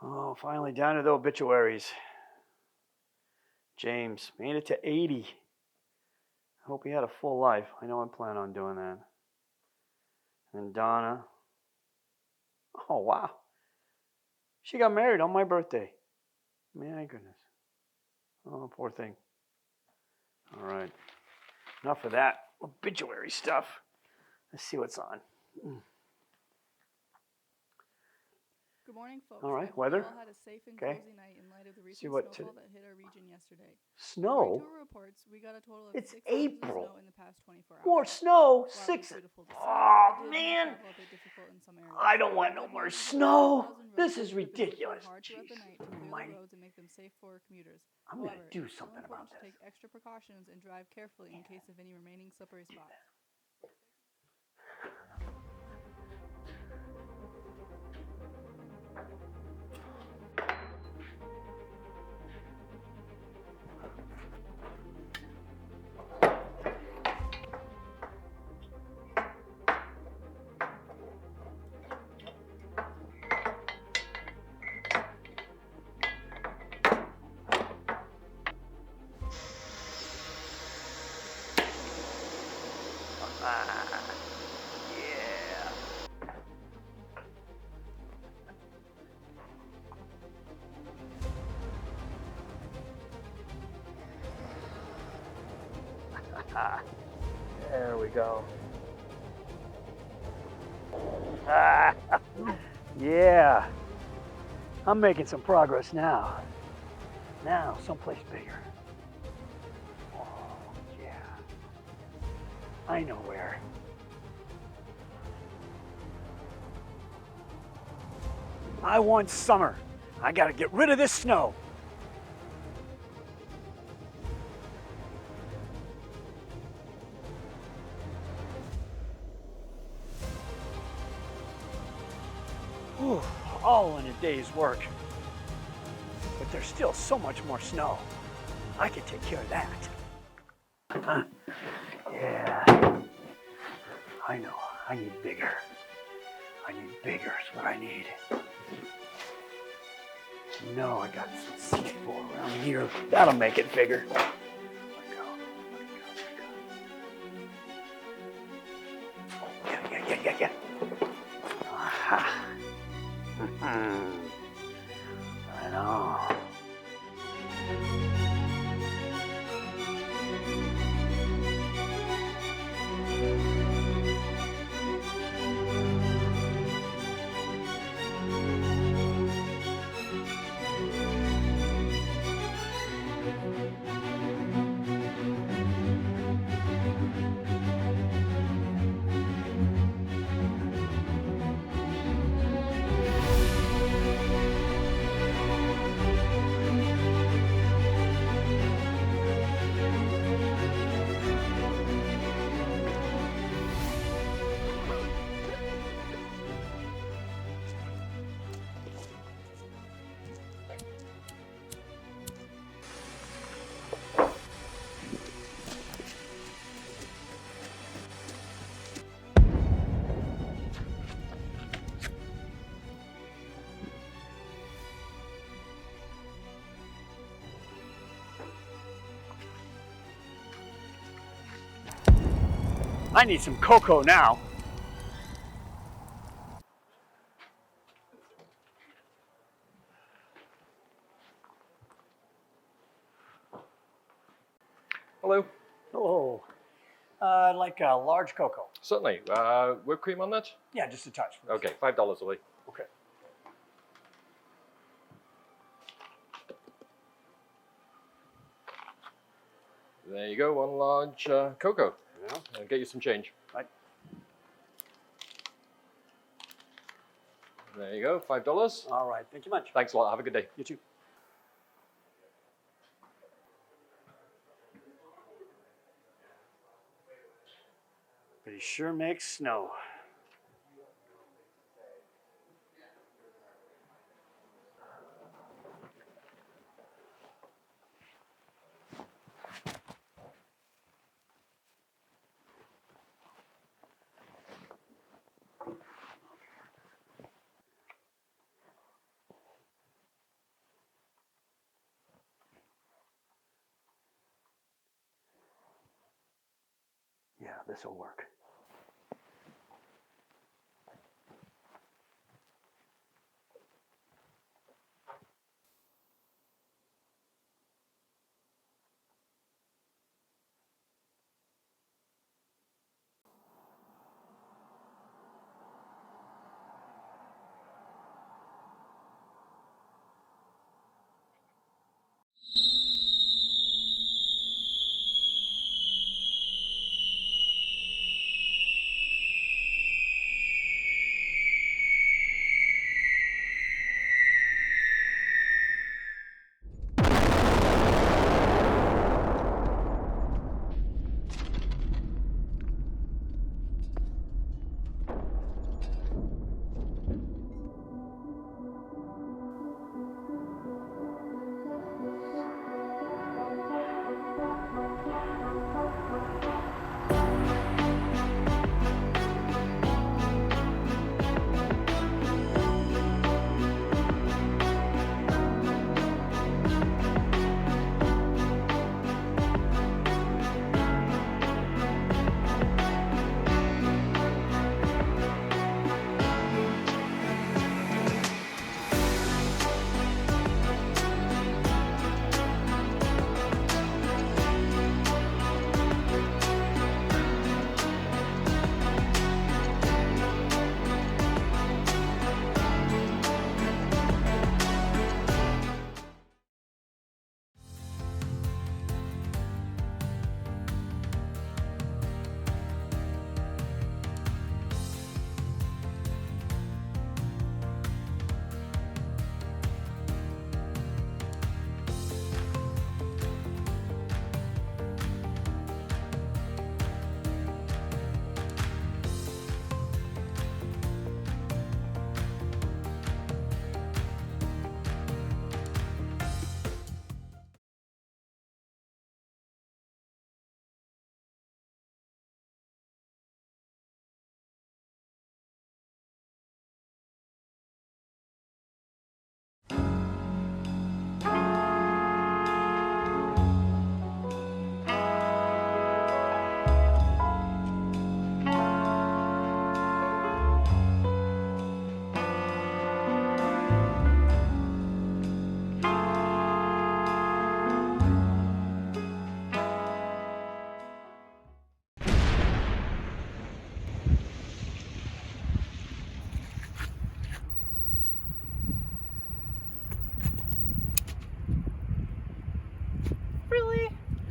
Oh, finally down to the obituaries. James made it to 80. I hope he had a full life. I know I plan on doing that. And Donna. Oh, wow. She got married on my birthday. My goodness. Oh, poor thing. All right. Enough of that obituary stuff. Let's see what's on. Good morning, folks. All right, I hope weather. you all had a safe and cozy night in light of the recent snowfall that hit our region yesterday. Snow? According to our reports, we got a total of It's 6 inches April. of snow in the past 24 hours. More snow? While 6. it was beautiful to see, Oh, it did man. make travel a bit difficult in some areas. I don't want no more snow. This is ridiculous. Hard throughout the night to clear the roads and make them safe for commuters. I'm going to do However, something it's about important to this. take extra precautions and drive carefully in case of any remaining slippery spots. There we go. Yeah. I'm making some progress now. Now, someplace bigger. Oh, yeah. I know where. I want summer. I gotta get rid of this snow. Whew, all in a day's work. But there's still so much more snow. I can take care of that. Yeah. I know. I need bigger. I need bigger is what I need. No, I got some C4 around here. That'll make it bigger. Let it go. Yeah. Aha. Right on. I need some cocoa now. Hello. Oh, I'd like a large cocoa. Certainly. Whipped cream on that? Yeah, just a touch. Okay, $5 away. Okay. There you go, one large cocoa. Yeah. I'll get you some change. Right. There you go, $5. All right, thank you much. Thanks a lot, have a good day. You too. But he sure makes snow. this will work.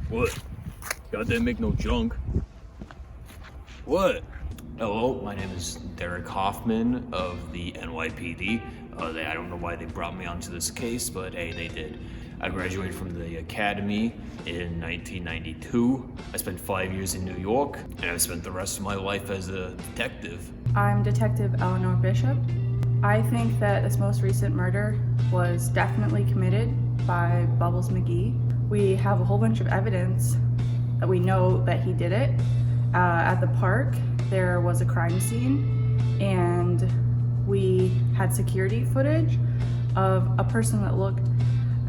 What? God didn't make no junk. What? Hello, my name is Derek Hoffman of the NYPD. I don't know why they brought me onto this case, but hey, they did. I graduated from the academy in 1992. I spent 5 years in New York, and I've spent the rest of my life as a detective. I'm Detective Eleanor Bishop. I think that this most recent murder was definitely committed by Bubbles McGee. We have a whole bunch of evidence that we know that he did it. At the park, there was a crime scene, and we had security footage of a person that looked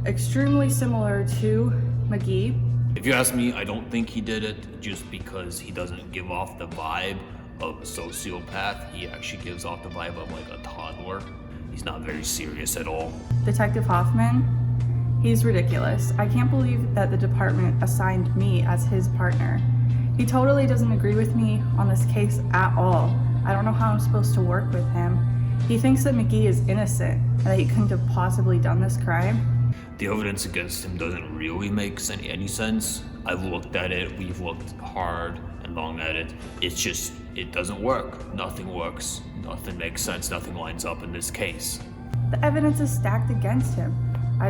extremely similar to McGee. If you ask me, I don't think he did it just because he doesn't give off the vibe of a sociopath. He actually gives off the vibe of like a toddler. He's not very serious at all. Detective Hoffman, he's ridiculous. I can't believe that the department assigned me as his partner. He totally doesn't agree with me on this case at all. I don't know how I'm supposed to work with him. He thinks that McGee is innocent and that he couldn't have possibly done this crime. The evidence against him doesn't really make any sense. I've looked at it, we've looked hard and long at it. It's just, it doesn't work. Nothing works. Nothing makes sense. Nothing lines up in this case. The evidence is stacked against him. I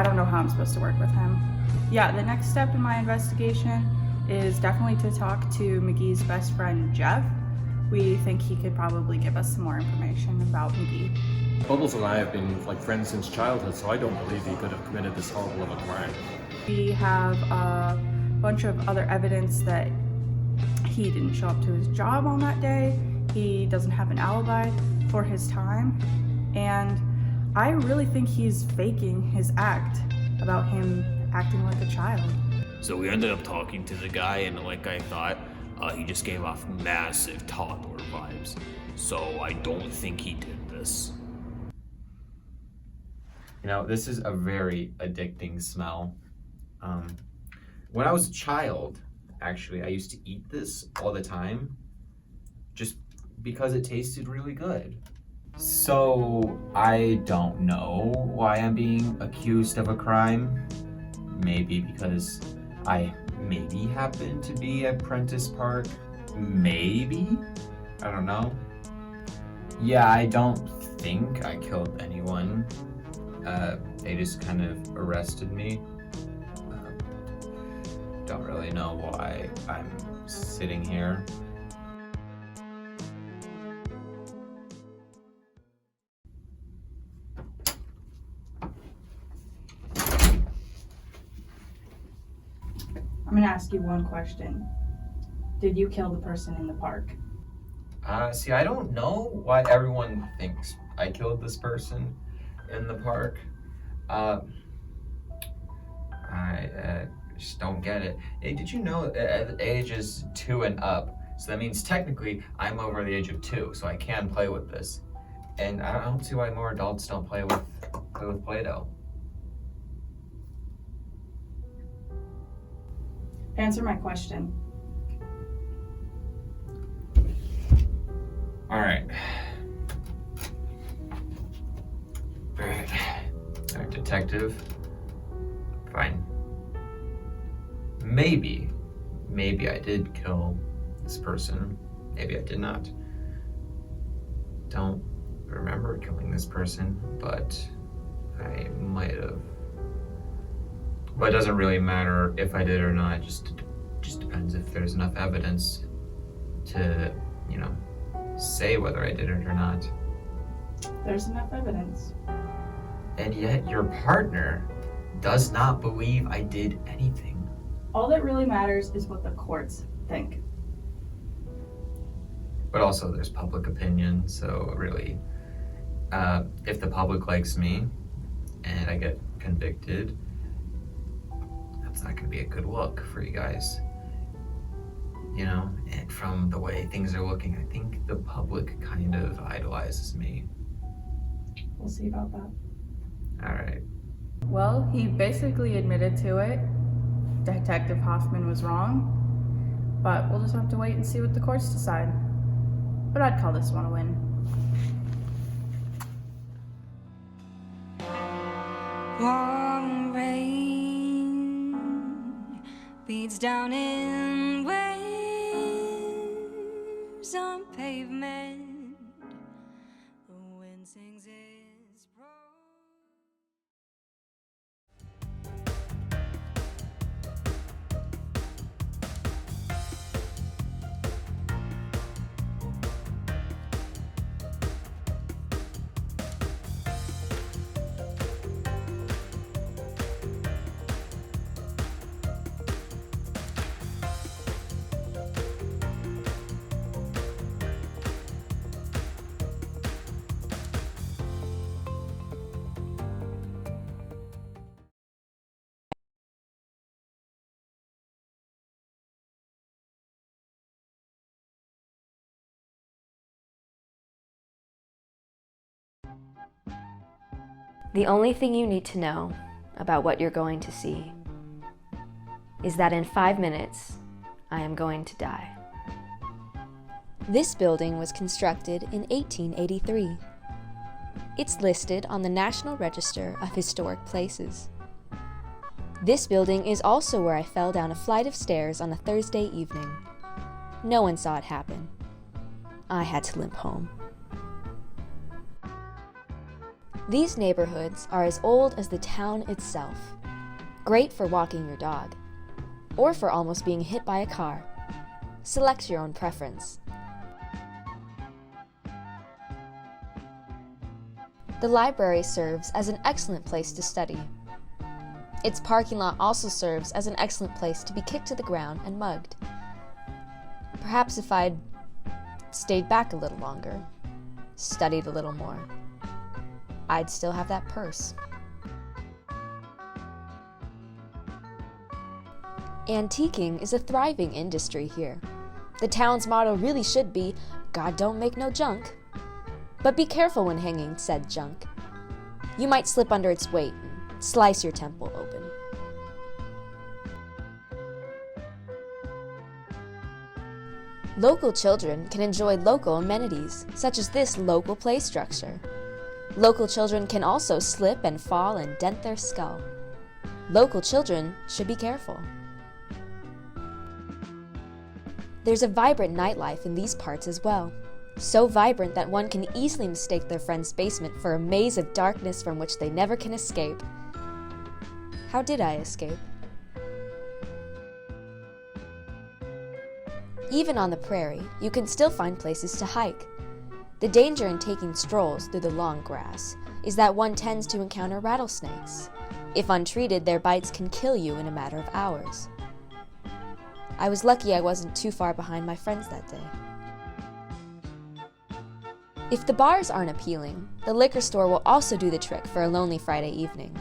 don't know how I'm supposed to work with him. Yeah, the next step in my investigation is definitely to talk to McGee's best friend, Jeff. We think he could probably give us some more information about McGee. Bubbles and I have been friends since childhood, so I don't believe he could have committed this horrible of a crime. We have a bunch of other evidence that he didn't show up to his job on that day. He doesn't have an alibi for his time. And I really think he's faking his act about him acting like a child. So we ended up talking to the guy, and like I thought, He just gave off massive toddler vibes. So I don't think he did this. You know, this is a very addicting smell. When I was a child, actually, I used to eat this all the time just because it tasted really good. So I don't know why I'm being accused of a crime. Maybe because I maybe happen to be at Prentis Park. Maybe? I don't know. Yeah, I don't think I killed anyone. They just kind of arrested me. Don't really know why I'm sitting here. I'm gonna ask you one question. Did you kill the person in the park? See, I don't know why everyone thinks I killed this person in the park. I just don't get it. Hey, did you know at ages 2 and up, so that means technically I'm over the age of 2, so I can play with this. And I don't see why more adults don't play with Play-Doh. Answer my question. All right. Detective. Fine. Maybe I did kill this person. Maybe I did not. Don't remember killing this person, but I might have. But it doesn't really matter if I did or not. It just depends if there's enough evidence to, you know, say whether I did it or not. There's enough evidence. And yet your partner does not believe I did anything. All that really matters is what the courts think. But also there's public opinion, so really, if the public likes me and I get convicted, that's not gonna be a good look for you guys. You know, and from the way things are looking, I think the public kind of idolizes me. We'll see about that. All right. Well, he basically admitted to it. Detective Hoffman was wrong, but we'll just have to wait and see what the courts decide. But I'd call this one a win. Warm rain beats down in waves on pavement. The wind sings its prose. The only thing you need to know about what you're going to see is that in 5 minutes, I am going to die. This building was constructed in 1883. It's listed on the National Register of Historic Places. This building is also where I fell down a flight of stairs on a Thursday evening. No one saw it happen. I had to limp home. These neighborhoods are as old as the town itself. Great for walking your dog, or for almost being hit by a car. Select your own preference. The library serves as an excellent place to study. Its parking lot also serves as an excellent place to be kicked to the ground and mugged. Perhaps if I'd stayed back a little longer, studied a little more, I'd still have that purse. Antiquing is a thriving industry here. The town's motto really should be, God don't make no junk. But be careful when hanging said junk. You might slip under its weight and slice your temple open. Local children can enjoy local amenities, such as this local play structure. Local children can also slip and fall and dent their skull. Local children should be careful. There's a vibrant nightlife in these parts as well. So vibrant that one can easily mistake their friend's basement for a maze of darkness from which they never can escape. How did I escape? Even on the prairie, you can still find places to hike. The danger in taking strolls through the long grass is that one tends to encounter rattlesnakes. If untreated, their bites can kill you in a matter of hours. I was lucky I wasn't too far behind my friends that day. If the bars aren't appealing, the liquor store will also do the trick for a lonely Friday evening.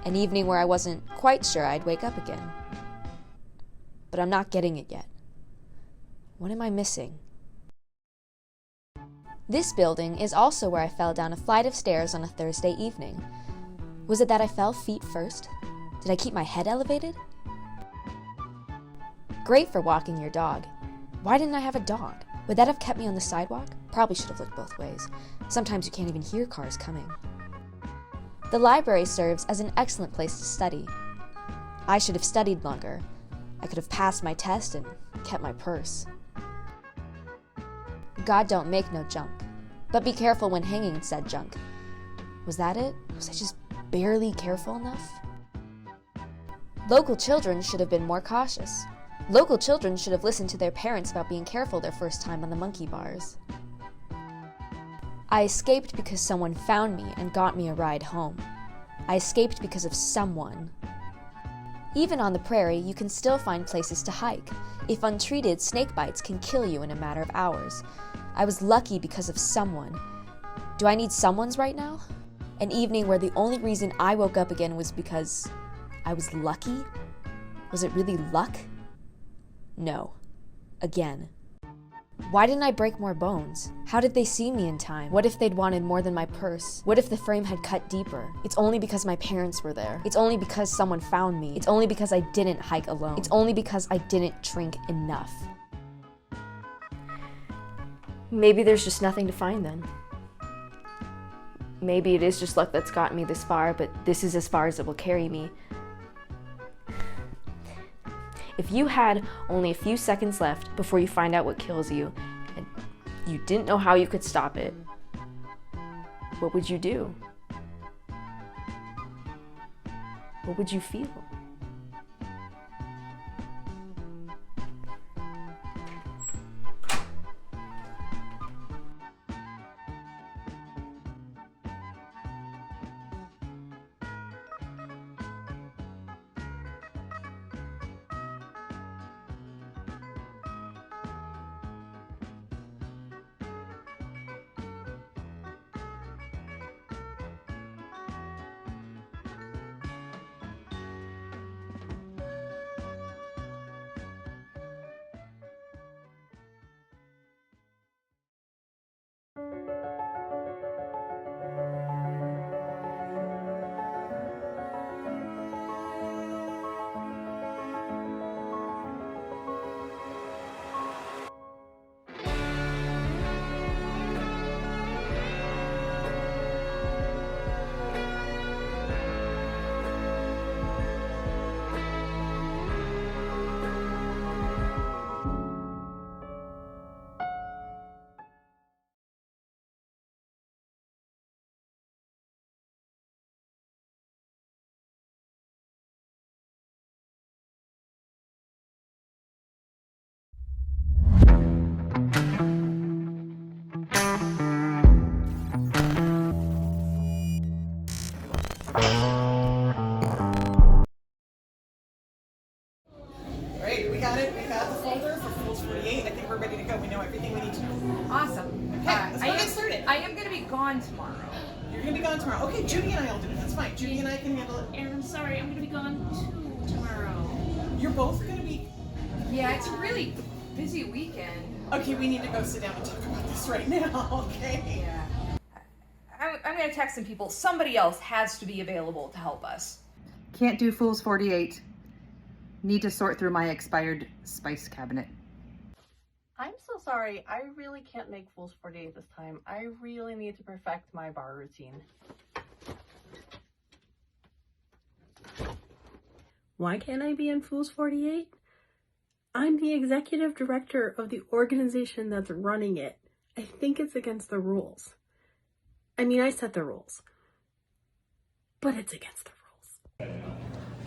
An evening where I wasn't quite sure I'd wake up again. But I'm not getting it yet. What am I missing? This building is also where I fell down a flight of stairs on a Thursday evening. Was it that I fell feet first? Did I keep my head elevated? Great for walking your dog. Why didn't I have a dog? Would that have kept me on the sidewalk? Probably should have looked both ways. Sometimes you can't even hear cars coming. The library serves as an excellent place to study. I should have studied longer. I could have passed my test and kept my purse. God don't make no junk. But be careful when hanging said junk. Was that it? Was I just barely careful enough? Local children should have been more cautious. Local children should have listened to their parents about being careful their first time on the monkey bars. I escaped because someone found me and got me a ride home. I escaped because of someone. Even on the prairie, you can still find places to hike. If untreated, snake bites can kill you in a matter of hours. I was lucky because of someone. Do I need someone's right now? An evening where the only reason I woke up again was because I was lucky? Was it really luck? No. Again. Why didn't I break more bones? How did they see me in time? What if they'd wanted more than my purse? What if the frame had cut deeper? It's only because my parents were there. It's only because someone found me. It's only because I didn't hike alone. It's only because I didn't drink enough. Maybe there's just nothing to find then. Maybe it is just luck that's gotten me this far, but this is as far as it will carry me. If you had only a few seconds left before you find out what kills you, and you didn't know how you could stop it, what would you do? What would you feel? Great, we got it. We got the folder for Fools 48. I think we're ready to go. We know everything we need to know. Awesome. Okay, let's go get started. I am going to be gone tomorrow. You're going to be gone tomorrow. Okay, Judy and I will do it. That's fine. Judy and I can handle it. And I'm sorry, I'm going to be gone too tomorrow. You're both going to be... Yeah, it's really busy weekend. Okay, we need to go sit down and talk about this right now, okay? Yeah. I'm gonna text some people. Somebody else has to be available to help us. Can't do Fool's 48. Need to sort through my expired spice cabinet. I'm so sorry. I really can't make Fool's 48 this time. I really need to perfect my bar routine. Why can't I be in Fool's 48? I'm the executive director of the organization that's running it. I think it's against the rules. I mean, I set the rules, but it's against the rules.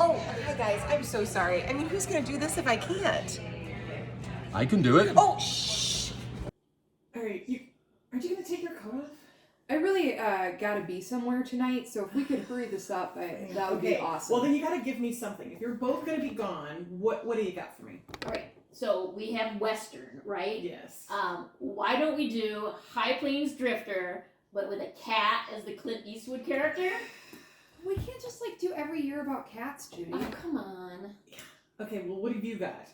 Oh, hi guys, I'm so sorry. I mean, who's gonna do this if I can't? I can do it. Oh, shh! Alright, aren't you gonna take your coat off? I really gotta be somewhere tonight, so if we could hurry this up, that would be awesome. Well, then you gotta give me something. If you're both gonna be gone, what do you got for me? Alright, so we have Western, right? Yes. Why don't we do High Plains Drifter, but with a cat as the Clint Eastwood character? We can't just like do every year about cats, Judy. Oh, come on. Okay, well, what have you got?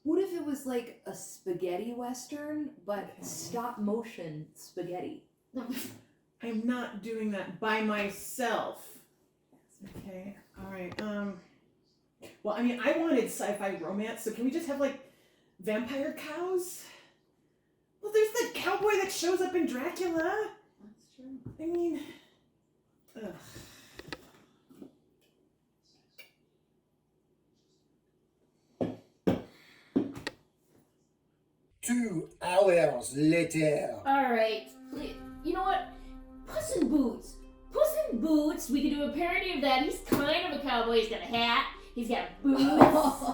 What if it was like a spaghetti western, but stop motion spaghetti? I'm not doing that by myself. Okay, alright, well, I mean, I wanted sci-fi romance, so can we just have, like, vampire cows? Well, there's the cowboy that shows up in Dracula. That's true. I mean, ugh. Two hours later. Alright, you know what? Puss in Boots. Puss in Boots, we could do a parody of that. He's kind of a cowboy. He's got a hat. He's got boots.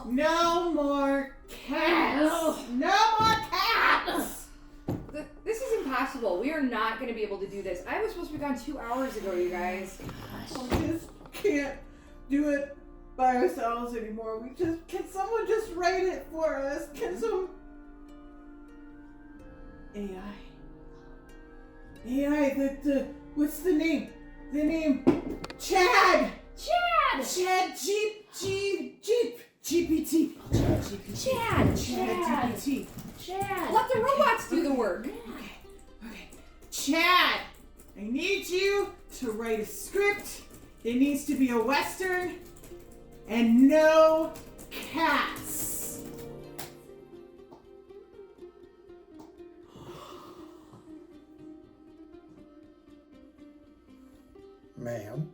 No more cats. No more cats. This is impossible. We are not going to be able to do this. I was supposed to be gone 2 hours ago, you guys. We just can't do it by ourselves anymore. Can someone just write it for us? Can some AI, what's the name? The name, Chad! GPT. Chad! GPT. Chad! Let the robots do the work. Okay. Chad, I need you to write a script. It needs to be a Western and no cats. Ma'am,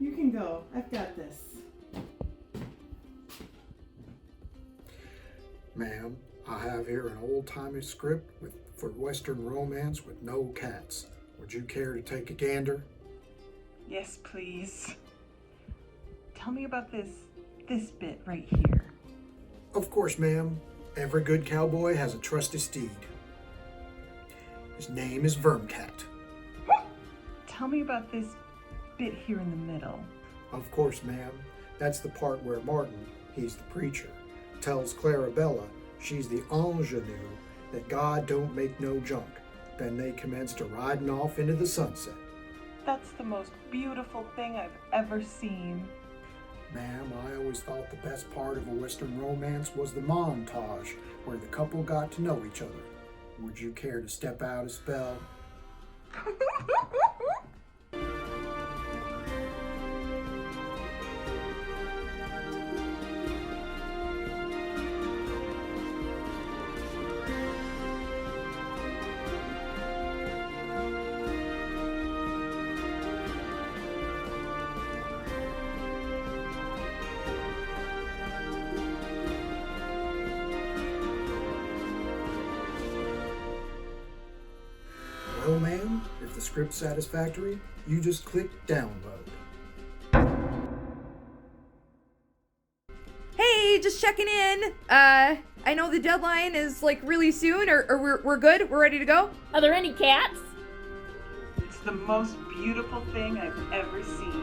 You can go. I've got this. ma'am, I have here an old-timey script for Western romance with no cats. Would you care to take a gander? Yes, please. Tell me about this bit right here. Of course, ma'am. Every good cowboy has a trusty steed. His name is Vermcat. Tell me about this bit here in the middle. Of course, ma'am. That's the part where Martin, he's the preacher, tells Clarabella, she's the ingenue, that God don't make no junk. Then they commence to riding off into the sunset. That's the most beautiful thing I've ever seen. Ma'am, I always thought the best part of a Western romance was the montage, where the couple got to know each other. Would you care to step out a spell? Well, ma'am, if the script's satisfactory, you just click download. Hey, just checking in. I know the deadline is like really soon, or we're good? We're ready to go? Are there any cats? It's the most beautiful thing I've ever seen.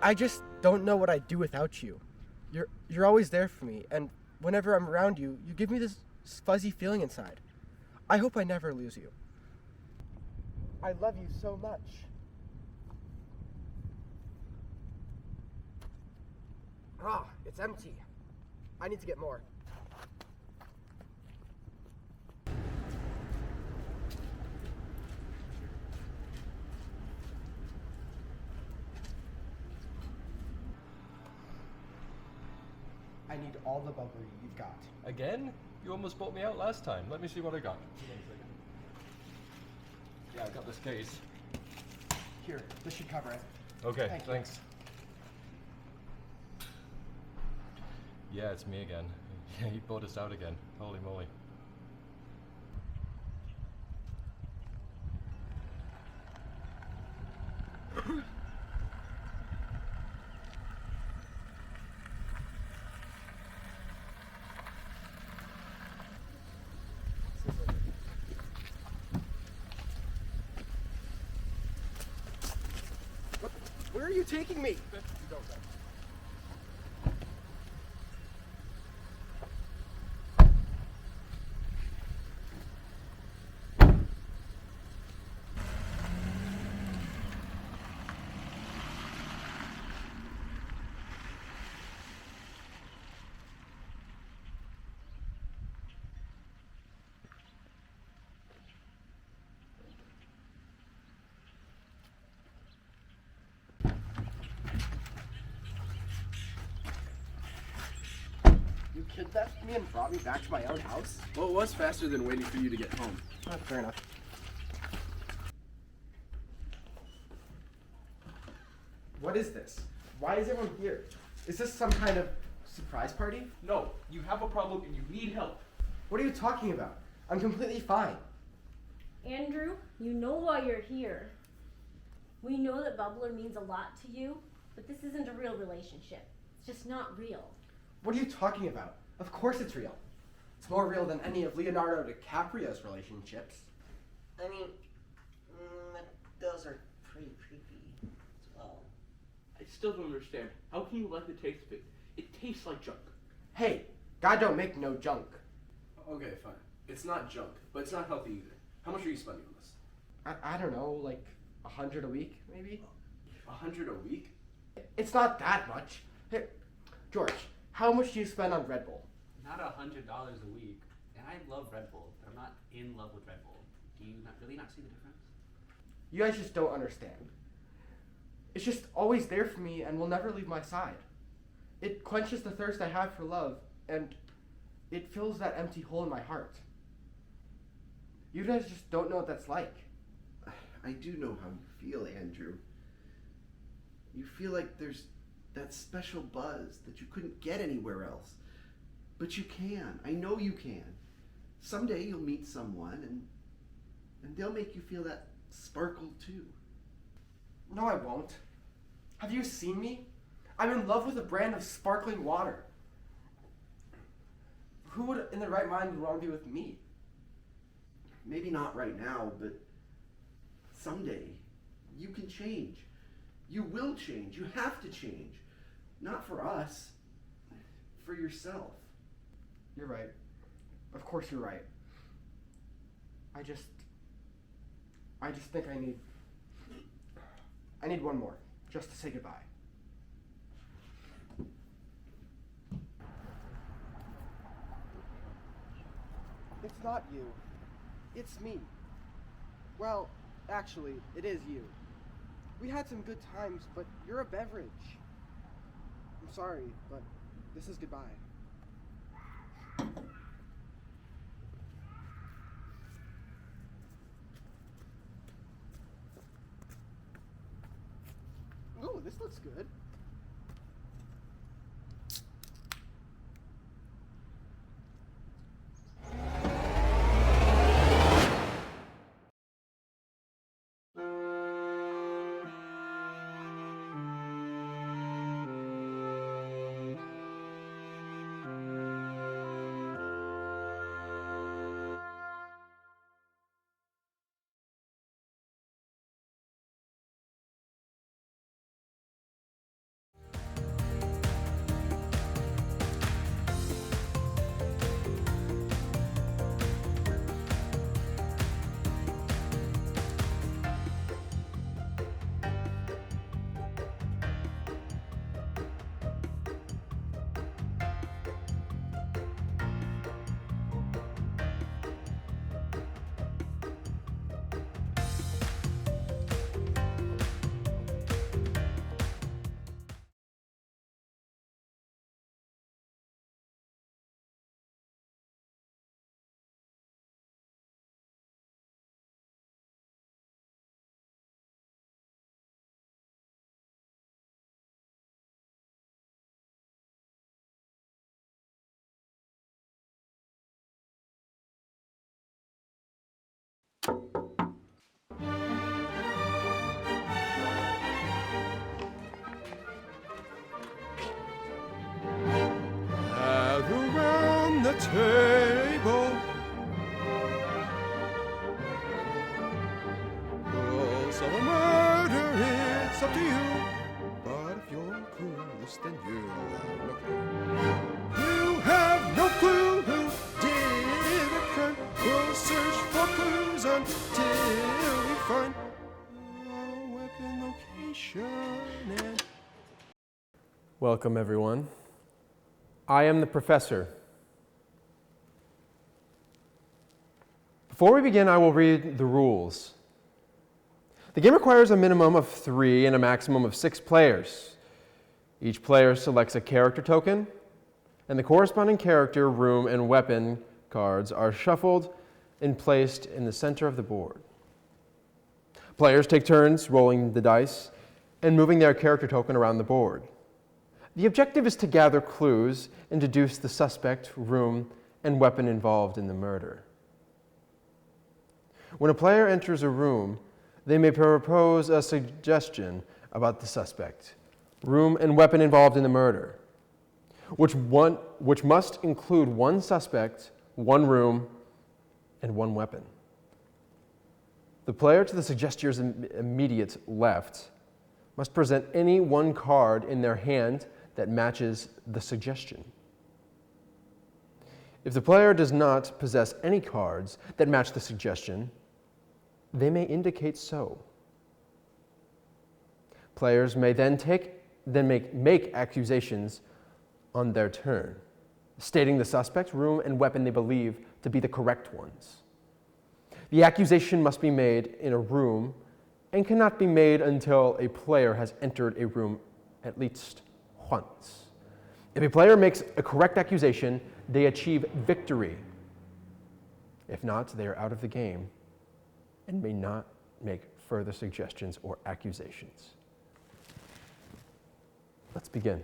I just don't know what I'd do without you. You're always there for me, and whenever I'm around you, you give me this fuzzy feeling inside. I hope I never lose you. I love you so much. Ah, it's empty. I need to get more. I need all the bubbly you've got. Again? You almost bought me out last time. Let me see what I got. Yeah, I got this case. Here, this should cover it. Okay, Thank you. thanks. Yeah, it's me again. Yeah, he bought us out again. Holy moly. Where are you taking me? You kidnapped me and brought me back to my own house? Well, it was faster than waiting for you to get home. Fair enough. What is this? Why is everyone here? Is this some kind of surprise party? No, you have a problem and you need help. What are you talking about? I'm completely fine. Andrew, you know why you're here. We know that Bubbler means a lot to you, but this isn't a real relationship. It's just not real. What are you talking about? Of course it's real. It's more real than any of Leonardo DiCaprio's relationships. I mean, those are pretty creepy as well. I still don't understand. How can you like the taste of it? It tastes like junk. Hey, God don't make no junk. Okay, fine. It's not junk, but it's not healthy either. How much are you spending on this? I don't know, like 100 a week, maybe? 100 a week? It's not that much. Hey, George, how much do you spend on Red Bull? Not $100 a week. And I love Red Bull, but I'm not in love with Red Bull. Do you really not see the difference? You guys just don't understand. It's just always there for me and will never leave my side. It quenches the thirst I have for love, and it fills that empty hole in my heart. You guys just don't know what that's like. I do know how you feel, Andrew. You feel like there's that special buzz that you couldn't get anywhere else. But you can. I know you can. Someday you'll meet someone and they'll make you feel that sparkle too. No, I won't. Have you seen me? I'm in love with a brand of sparkling water. Who would, in their right mind, would want to be with me? Maybe not right now, but someday you can change. You will change. You have to change. Not for us, for yourself. You're right. Of course you're right. I just think I need one more, just to say goodbye. It's not you. It's me. Well, actually, it is you. We had some good times, but you're a beverage. I'm sorry, but this is goodbye. Ooh, this looks good. Gather round the table. Rules of a murder, it's up to you. But if you're clueless, then you have no clue. You have no clue who did the crime. We'll search for clues until we find a weapon location and... Welcome, everyone. I am the professor. Before we begin, I will read the rules. The game requires a minimum of 3 and a maximum of 6 players. Each player selects a character token, and the corresponding character, room, and weapon cards are shuffled and placed in the center of the board. Players take turns rolling the dice and moving their character token around the board. The objective is to gather clues and deduce the suspect, room, and weapon involved in the murder. When a player enters a room, they may propose a suggestion about the suspect, room, and weapon involved in the murder, which must include one suspect, one room, and one weapon. The player to the suggestor's immediate left must present any one card in their hand that matches the suggestion. If the player does not possess any cards that match the suggestion, they may indicate so. Players may then make accusations on their turn, stating the suspect, room, and weapon they believe to be the correct ones. The accusation must be made in a room and cannot be made until a player has entered a room at least once. If a player makes a correct accusation, they achieve victory. If not, they are out of the game and may not make further suggestions or accusations. Let's begin.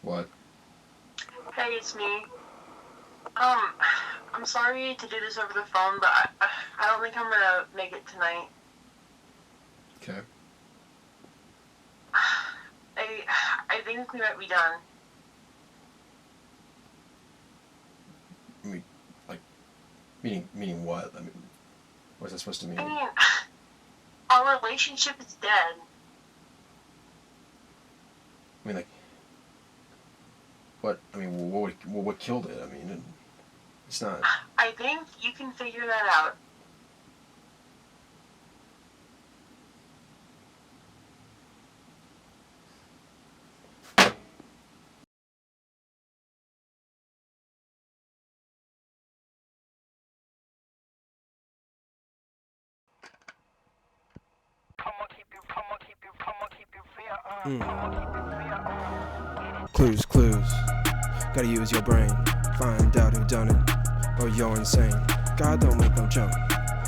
What? Hey, it's me. I'm sorry to do this over the phone, but I don't think I'm gonna make it tonight. Okay. I think we might be done. Meaning what? I mean, what's that supposed to mean? I mean, our relationship is dead. I mean, like, what? I mean, what killed it? I mean, it's not. I think you can figure that out. Clues. Gotta use your brain. Find out who done it, or you're insane. God don't make no jump,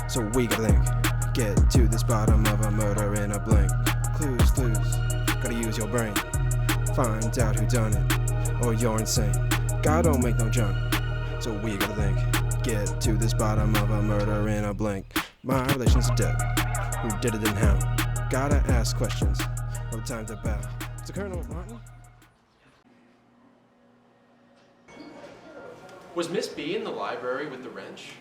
so we gotta think. Get to this bottom of a murder in a blink. Clues. Gotta use your brain. Find out who done it, or you're insane. God don't make no jump, so we gotta think. Get to this bottom of a murder in a blink. My relation's dead. Who did it and how? Gotta ask questions. No time to bow. So Colonel Martin? Was Miss B in the library with the wrench?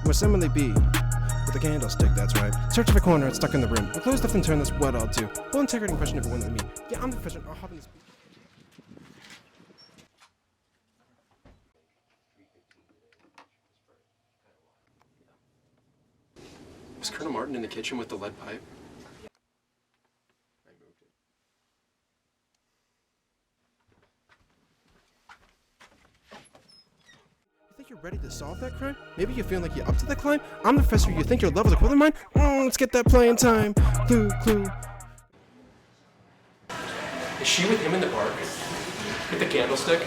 Where's Emily B? With a candlestick, that's right. Search every corner, it's stuck in the room. I'll close stuff and turn this what I'll do. We'll interrogate and question everyone that meet. Yeah, I'm the professor. I'll hop in this. Was Colonel Martin in the kitchen with the lead pipe? think you're ready to solve that crime? Maybe you feel like you're up to the climb? I'm the professor you think your level's equivalent mine? Let's get that playing time. Clue, clue. Is she with him in the park? With the candlestick?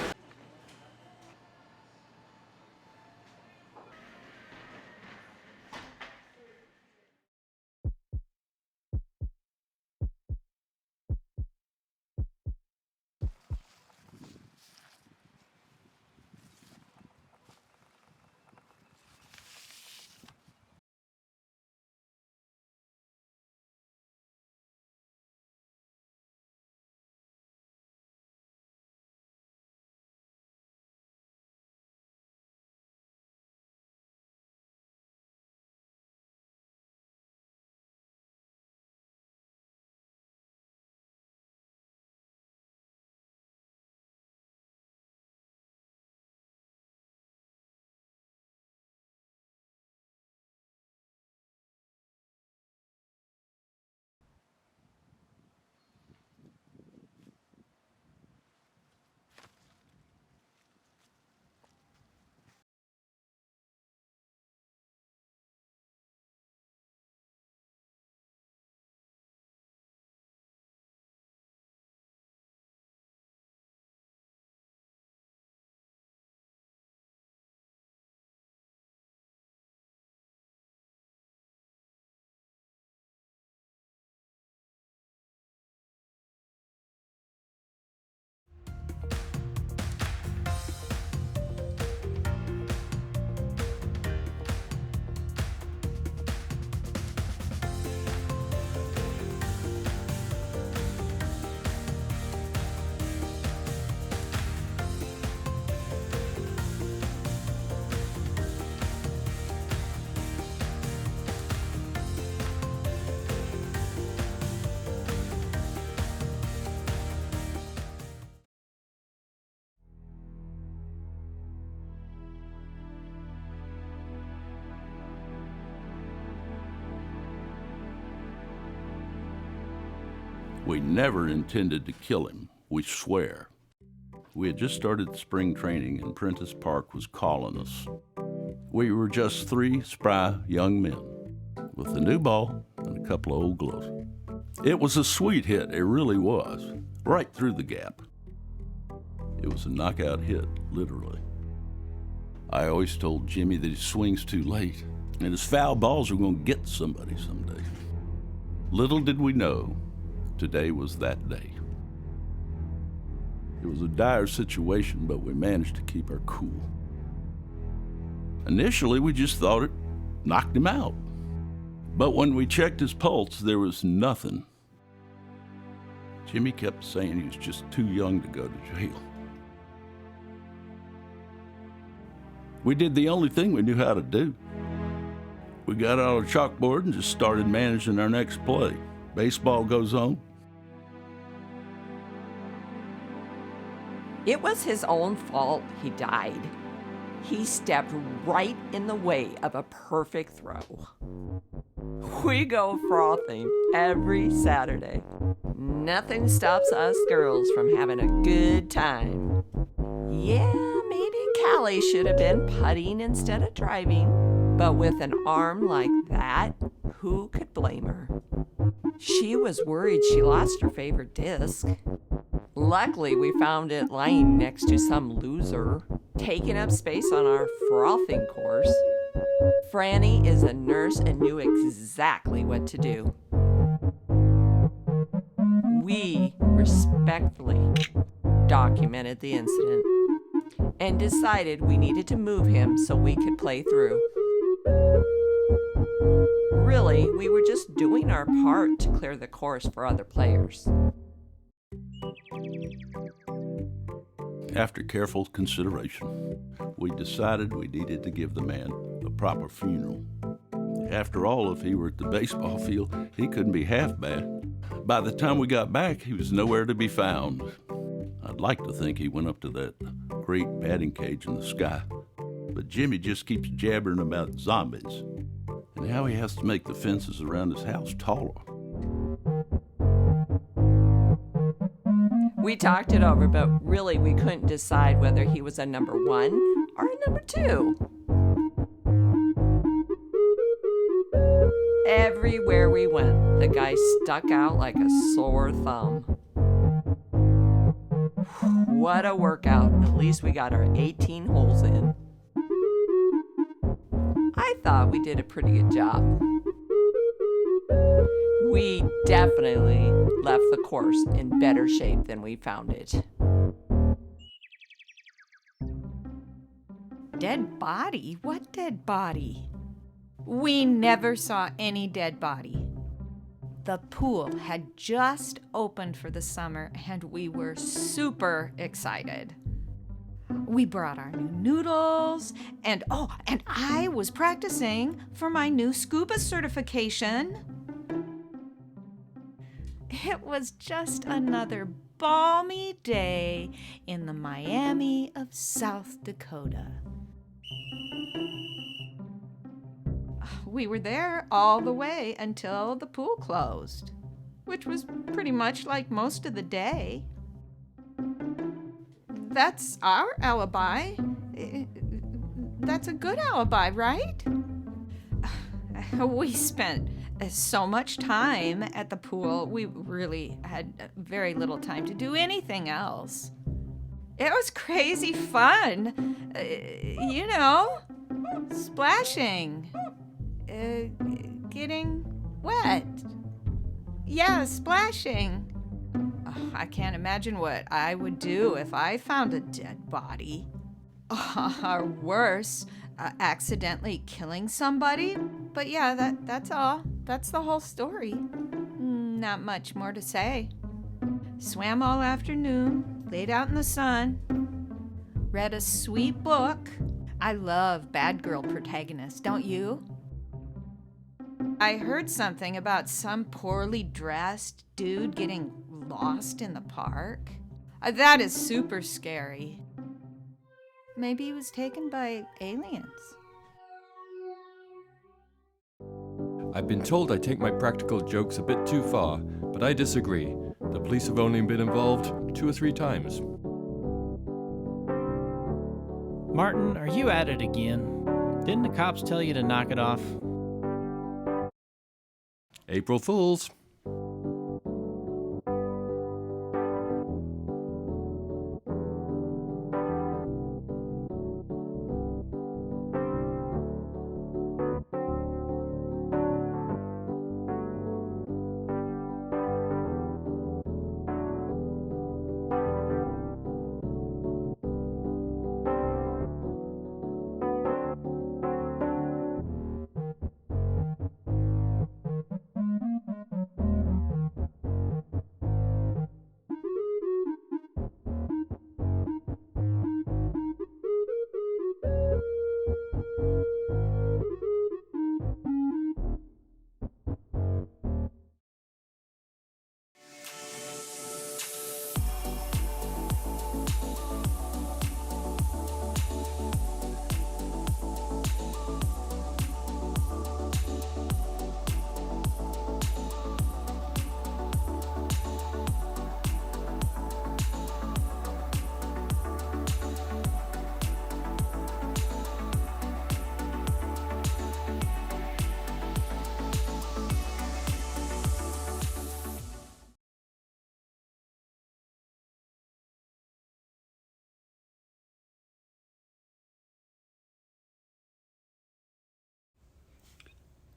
We never intended to kill him, we swear. We had just started spring training and Prentis Park was calling us. We were just 3 spry young men with a new ball and a couple of old gloves. It was a sweet hit, it really was, right through the gap. It was a knockout hit, literally. I always told Jimmy that he swings too late and his foul balls are going to get somebody someday. Little did we know, today was that day. It was a dire situation, but we managed to keep our cool. Initially, we just thought it knocked him out. But when we checked his pulse, there was nothing. Jimmy kept saying he was just too young to go to jail. We did the only thing we knew how to do. We got out a chalkboard and just started managing our next play. Baseball goes on. It was his own fault he died. He stepped right in the way of a perfect throw. We go frothing every Saturday. Nothing stops us girls from having a good time. Yeah, maybe Callie should have been putting instead of driving, but with an arm like that, who could blame her? She was worried she lost her favorite disc. Luckily, we found it lying next to some loser, taking up space on our frothing course. Franny is a nurse and knew exactly what to do. We respectfully documented the incident and decided we needed to move him so we could play through. Really, we were just doing our part to clear the course for other players. After careful consideration, we decided we needed to give the man a proper funeral. After all, if he were at the baseball field, he couldn't be half bad. By the time we got back, he was nowhere to be found. I'd like to think he went up to that great batting cage in the sky, but Jimmy just keeps jabbering about zombies and how he has to make the fences around his house taller. We talked it over, but really we couldn't decide whether he was a number 1 or a number 2. Everywhere we went, the guy stuck out like a sore thumb. What a workout. At least we got our 18 holes in. I thought we did a pretty good job. We definitely left the course in better shape than we found it. Dead body? What dead body? We never saw any dead body. The pool had just opened for the summer and we were super excited. We brought our new noodles and I was practicing for my new scuba certification. It was just another balmy day in the Miami of South Dakota. We were there all the way until the pool closed, which was pretty much like most of the day. That's our alibi. That's a good alibi, right? We spent so much time at the pool, we really had very little time to do anything else. It was crazy fun. Splashing. Getting wet. Yeah, splashing. I can't imagine what I would do if I found a dead body. Or worse, accidentally killing somebody. But yeah, that's all. That's the whole story. Not much more to say. Swam all afternoon, laid out in the sun, read a sweet book. I love bad girl protagonists, don't you? I heard something about some poorly dressed dude getting lost in the park. That is super scary. Maybe he was taken by aliens. I've been told I take my practical jokes a bit too far, but I disagree. The police have only been involved 2 or 3 times. Martin, are you at it again? Didn't the cops tell you to knock it off? April Fools.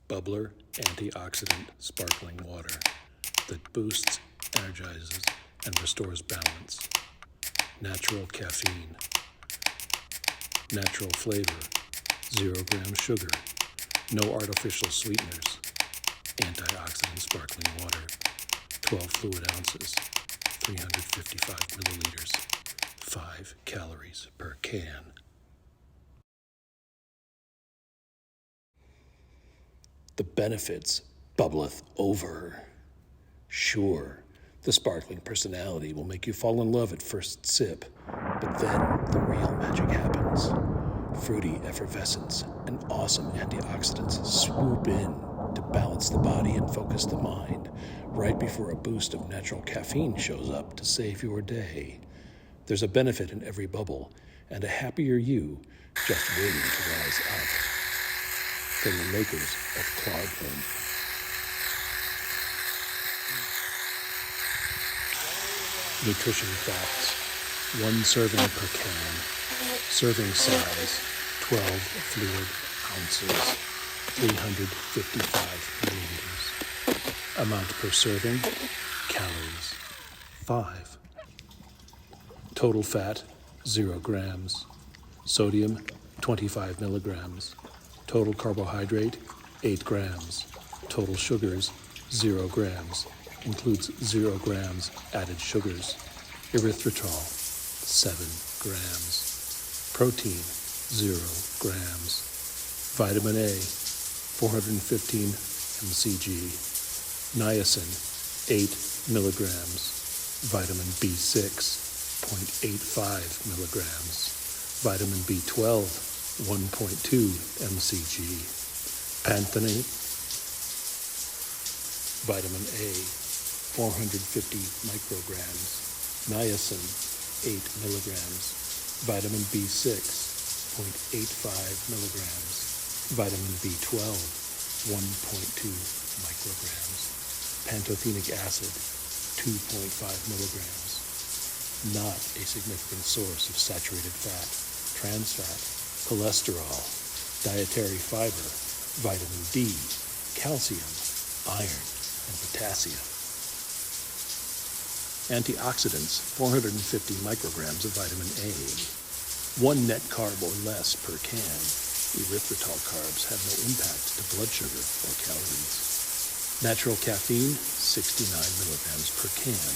Bubbler antioxidant sparkling water that boosts, energizes, and restores balance. Natural caffeine. Natural flavor. 0 gram sugar. No artificial sweeteners. Antioxidant sparkling water. 12 fluid ounces. 355 milliliters. 5 calories per can. The benefits bubbleth over. Sure, the sparkling personality will make you fall in love at first sip, but then the real magic happens. Fruity effervescence and awesome antioxidants swoop in to balance the body and focus the mind, right before a boost of natural caffeine shows up to save your day. There's a benefit in every bubble, and a happier you just waiting to rise up. From the makers of Claude Film. Nutrition facts: 1 serving per can. Serving size: 12 fluid ounces. 355 milliliters. Amount per serving: calories 5. Total fat: 0 grams. Sodium: 25 milligrams. Total carbohydrate: 8 grams. Total sugars: 0 grams. Includes 0 grams added sugars. Erythritol: 7 grams. Protein: 0 grams. Vitamin A: 415 mcg. Niacin: 8 milligrams. Vitamin B6: 0.85 milligrams. Vitamin B12: 1.2 mcg. Panthenate, vitamin A, 450 micrograms. Niacin, 8 milligrams. Vitamin B6, 0.85 milligrams. Vitamin B12, 1.2 micrograms. Pantothenic acid, 2.5 milligrams. Not a significant source of saturated fat, trans fat, cholesterol, dietary fiber, vitamin D, calcium, iron, and potassium. Antioxidants, 450 micrograms of vitamin A. 1 net carb or less per can. Erythritol carbs have no impact to blood sugar or calories. Natural caffeine, 69 milligrams per can,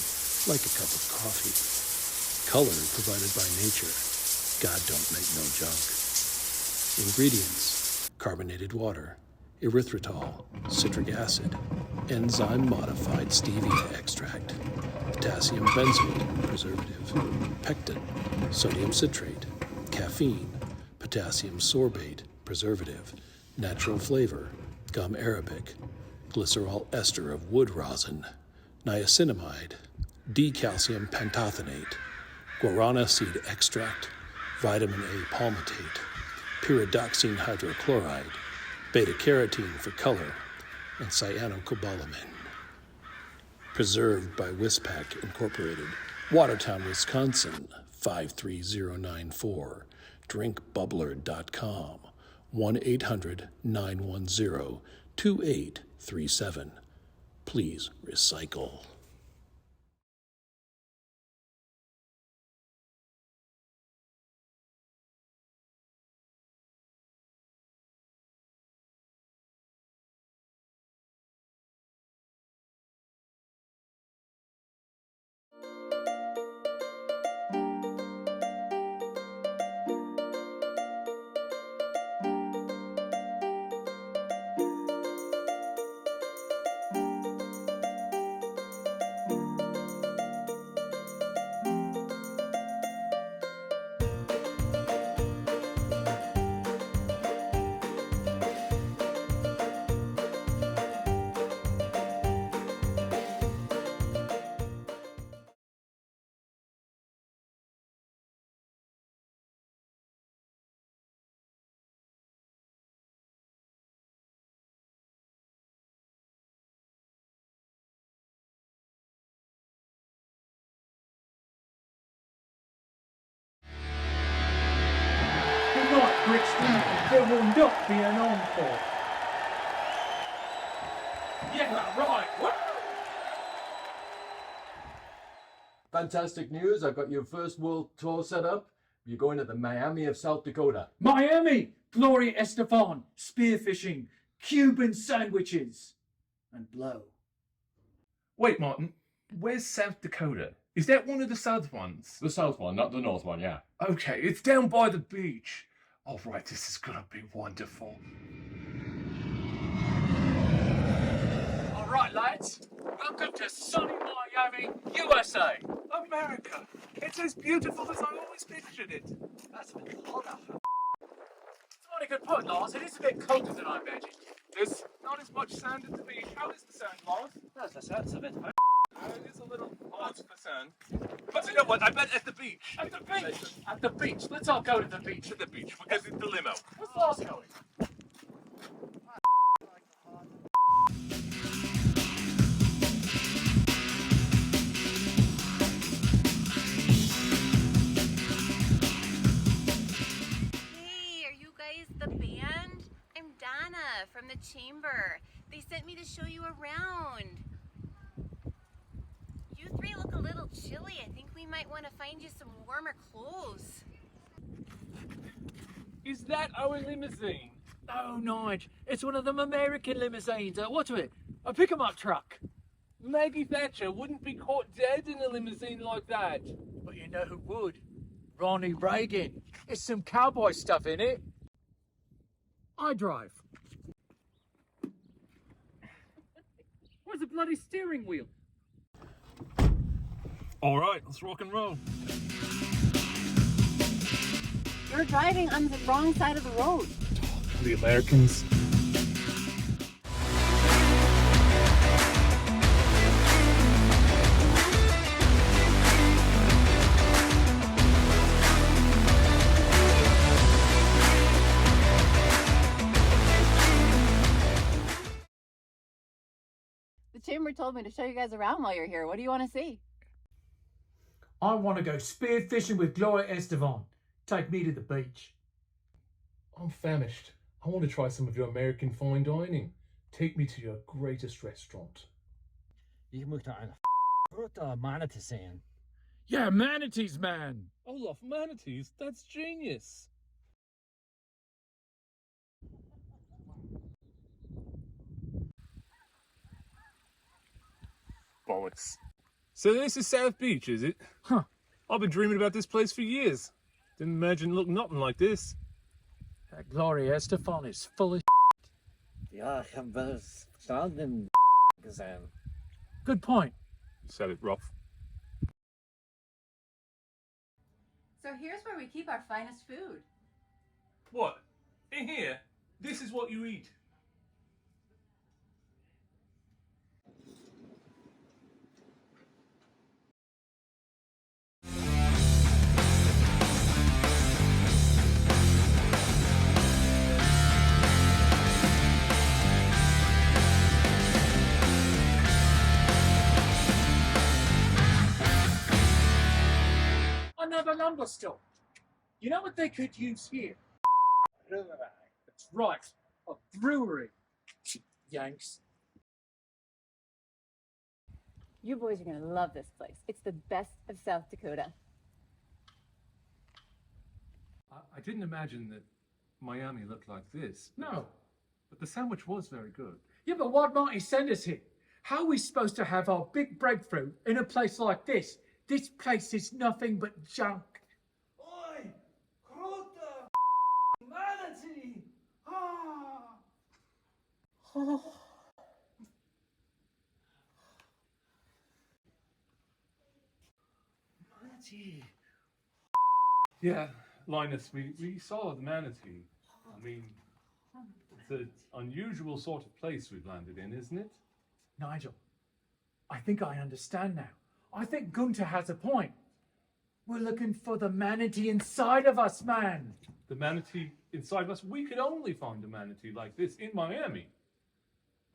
like a cup of coffee. Color provided by nature. God don't make no junk. Ingredients: carbonated water, erythritol, citric acid, enzyme-modified stevia extract, potassium benzoate, preservative, pectin, sodium citrate, caffeine, potassium sorbate, preservative, natural flavor, gum arabic, glycerol ester of wood rosin, niacinamide, D-calcium pantothenate, guarana seed extract, vitamin A palmitate, pyridoxine hydrochloride, beta-carotene for color, and cyanocobalamin. Preserved by Wispac Incorporated, Watertown, Wisconsin, 53094. drinkbubbler.com, 1-800-910-2837. Please recycle. Brixton, there will not be an encore. Yeah, right. What? Fantastic news. I've got your first world tour set up. You're going to the Miami of South Dakota. Miami! Gloria Estefan, spearfishing, Cuban sandwiches, and blow. Wait, Martin, where's South Dakota? Is that one of the south ones? The south one, not the north one, yeah. Okay, it's down by the beach. All right, this is gonna be wonderful. All right, lads, welcome to sunny Miami, USA. America! It's as beautiful as I always pictured it. That's a bit hotter. It's not a good point, Lars. It is a bit colder than I imagined. There's not as much sand at the beach. How is the sand, Lars? That's the sense of it. It's a little hard to discern. But you know what? I bet at the beach. At the beach! At the beach! Let's all go to the beach. At the beach. We'll get the limo. Where's Lars going? Hey, are you guys the band? I'm Donna from the Chamber. They sent me to show you around. You three look a little chilly. I think we might want to find you some warmer clothes. Is that our limousine? Oh, Nige, it's one of them American limousines. What's it? A pick-em-up truck. Maggie Thatcher wouldn't be caught dead in a limousine like that. But you know who would? Ronnie Reagan. It's some cowboy stuff in it. I drive. Where's the bloody steering wheel? All right, let's rock and roll. You're driving on the wrong side of the road. The Americans. The Chamber told me to show you guys around while you're here. What do you want to see? I want to go spearfishing with Gloria Estefan. Take me to the beach. I'm famished. I want to try some of your American fine dining. Take me to your greatest restaurant. Ich möchte eine rote Manatee sehen. Yeah, manatees, man. Olaf, manatees? That's genius. Bollocks. So this is South Beach, is it? Huh. I've been dreaming about this place for years. Didn't imagine it looked nothing like this. That Gloria Estefan is full of Ja, ich habe es verstanden gesehen. Good point. You said it rough. So here's where we keep our finest food. What? In here? This is what you eat? Another lumber store. You know what they could use here? That's right, a brewery. Yanks. You boys are going to love this place. It's the best of South Dakota. I didn't imagine that Miami looked like this. No. But the sandwich was very good. Yeah, but why'd Marty send us here? How are we supposed to have our big breakthrough in a place like this? This place is nothing but junk. Oi! Grote manatee! Ah! Manatee. Yeah, Linus, we saw the manatee. I mean, it's an unusual sort of place we've landed in, isn't it? Nigel, I think I understand now. I think Gunter has a point. We're looking for the manatee inside of us, man. The manatee inside of us? We could only find a manatee like this in Miami.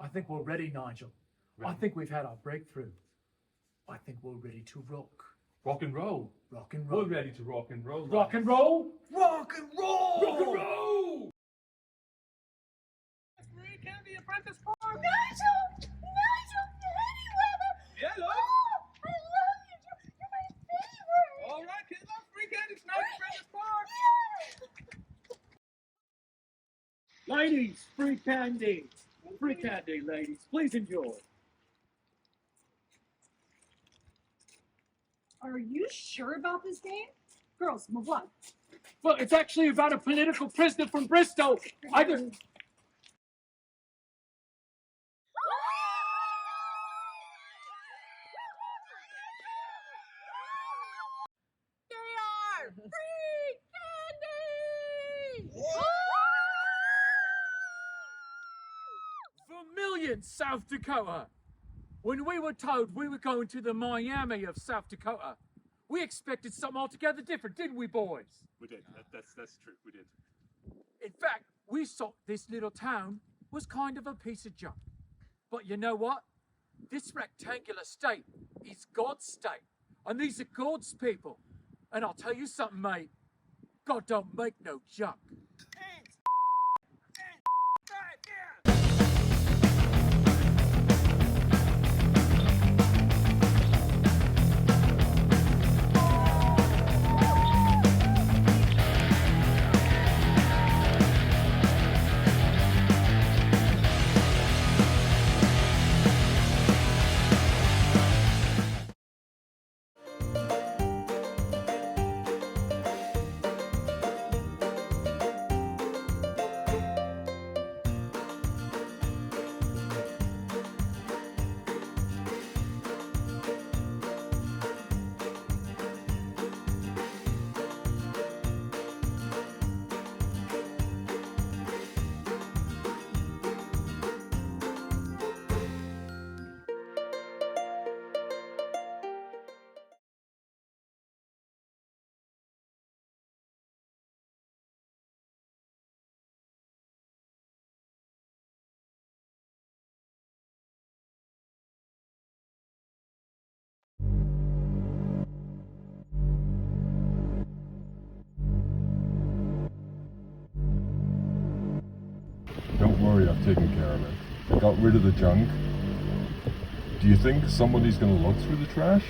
I think we're ready, Nigel. Ready? I think we've had our breakthrough. I think we're ready to rock. Rock and roll. Rock and roll. We're ready to rock and roll. Rock and roll. Rock and roll. Rock and roll. Free candy at Prentis Park. Nigel! Nigel! Any weather! Hello. Oh, I love you! You're my favorite! All right, kids, love free candy tonight at Prentis Park. Yeah. Ladies, free candy. Free candy, ladies. Please enjoy. Are you sure about this game? Girls, move on. Well, it's actually about a political prisoner from Bristol. I just... They are free candy! Vermillion, South Dakota. When we were told we were going to the Miami of South Dakota, we expected something altogether different, didn't we, boys? We did. That's true. We did. In fact, we thought this little town was kind of a piece of junk. But you know what? This rectangular state is God's state. And these are God's people. And I'll tell you something, mate. God don't make no junk. Don't worry, I've taken care of it. I got rid of the junk. Do you think somebody's gonna look through the trash?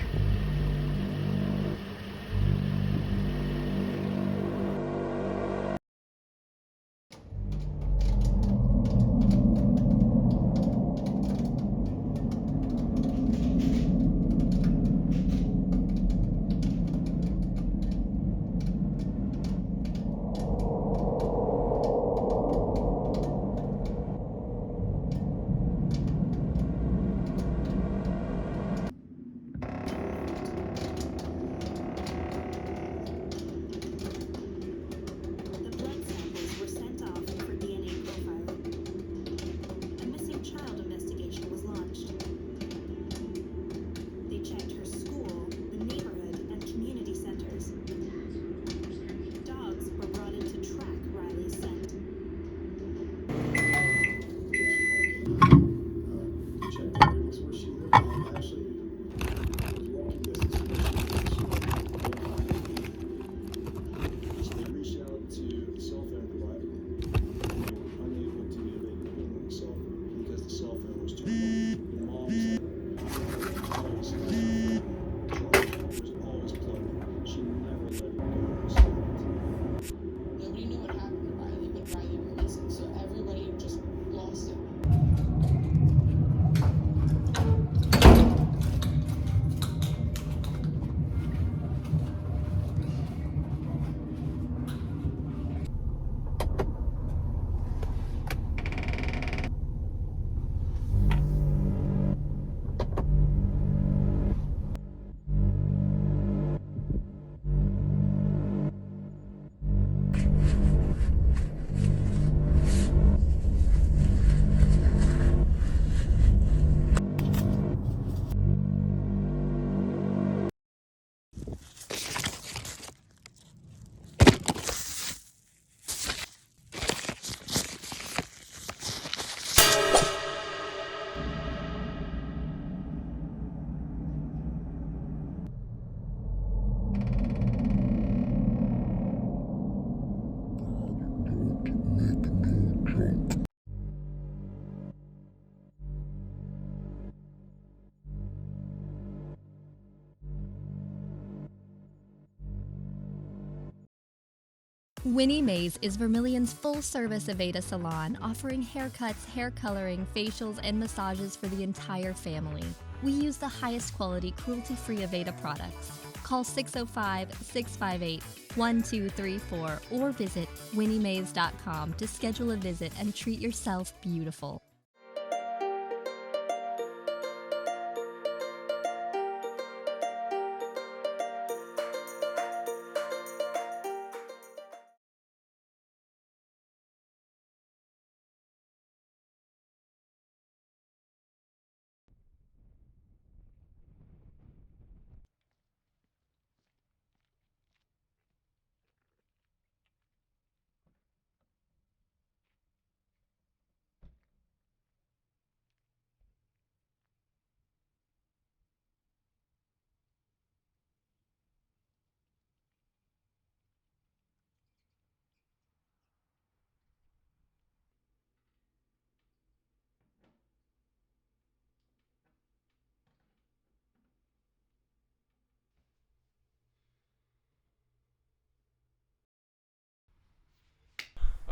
Winnie Mays is Vermillion's full-service Aveda salon, offering haircuts, hair coloring, facials, and massages for the entire family. We use the highest quality, cruelty-free Aveda products. Call 605-658-1234 or visit winniemays.com to schedule a visit and treat yourself beautiful.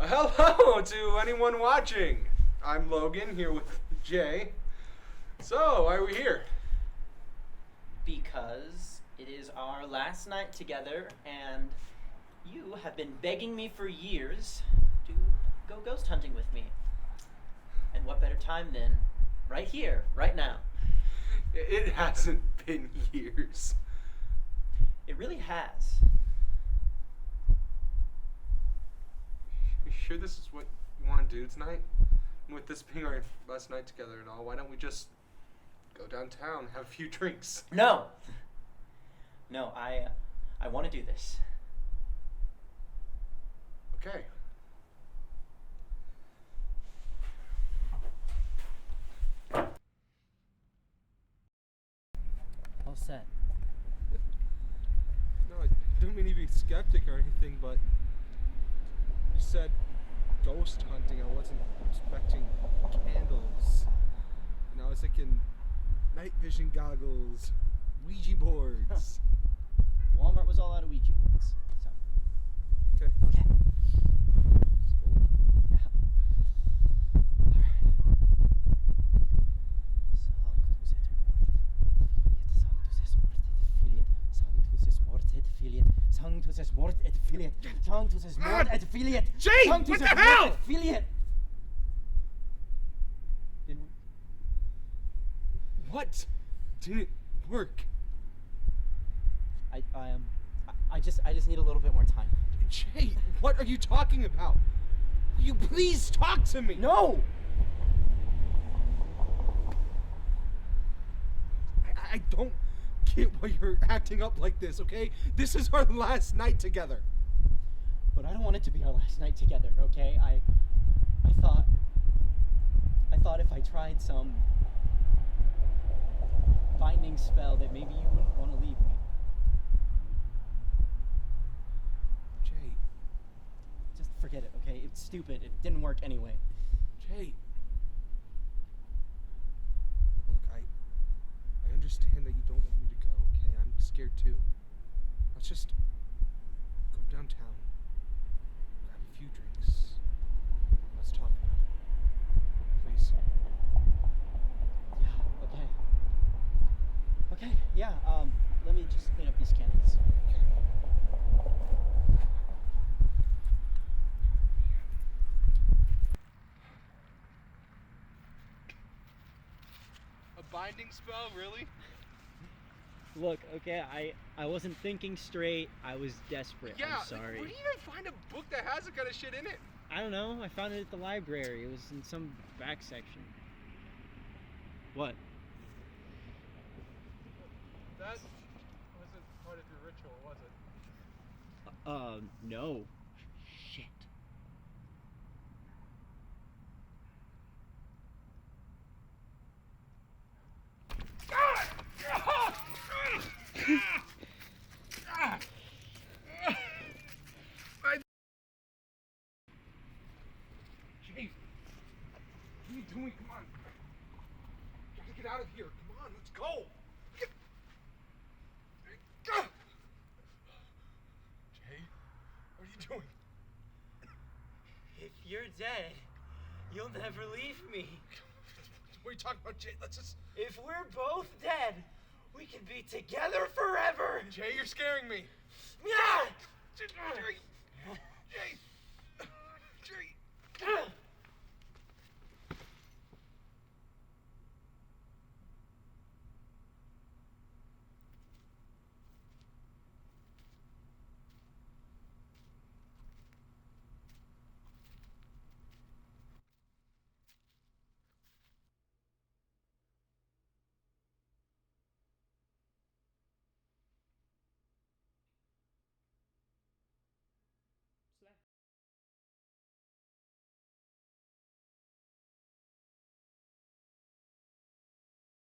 Hello to anyone watching. I'm Logan here with Jay. So, why are we here? Because it is our last night together, and you have been begging me for years to go ghost hunting with me. And what better time than right here, right now? It hasn't been years. It really has. You sure this is what you want to do tonight? And with this being our last night together and all, why don't we just go downtown, have a few drinks? No! No, I want to do this. Okay. All set. No, I don't mean to be skeptic or anything, but you said ghost hunting. I wasn't expecting candles. And I was thinking night vision goggles, Ouija boards. Walmart was all out of Ouija boards. So. Okay. Okay. Sanctus mort et filiet. Sanctus mort et filiet. Jay, what the hell? Filiet. What didn't work? I just need a little bit more time. Jay, what are you talking about? Will you please talk to me? No! I don't get why you're acting up like this, okay? This is our last night together. But I don't want it to be our last night together, okay? I thought if I tried some binding spell that maybe you wouldn't want to leave me. Jay. Just forget it, okay? It's stupid. It didn't work anyway. Jay. Look, I understand that you don't want me to go, okay? I'm scared too. Let's just go downtown, grab a few drinks. Let's talk about it. Please. Yeah, okay. Okay, yeah, let me just clean up these candles. A binding spell, really? Look, okay, I wasn't thinking straight. I was desperate. Yeah, I'm sorry. Where do you even find a book that has that kind of shit in it? I don't know. I found it at the library. It was in some back section. What? That wasn't part of your ritual, was it? No. Shit. Jay, what are you doing? Come on. Gotta get out of here. Come on, let's go. Jay, what are you doing? If you're dead, you'll never leave me. What are you talking about, Jay? Let's just... If we're both dead, we can be together forever. Jay, you're scaring me. Yeah! Jay!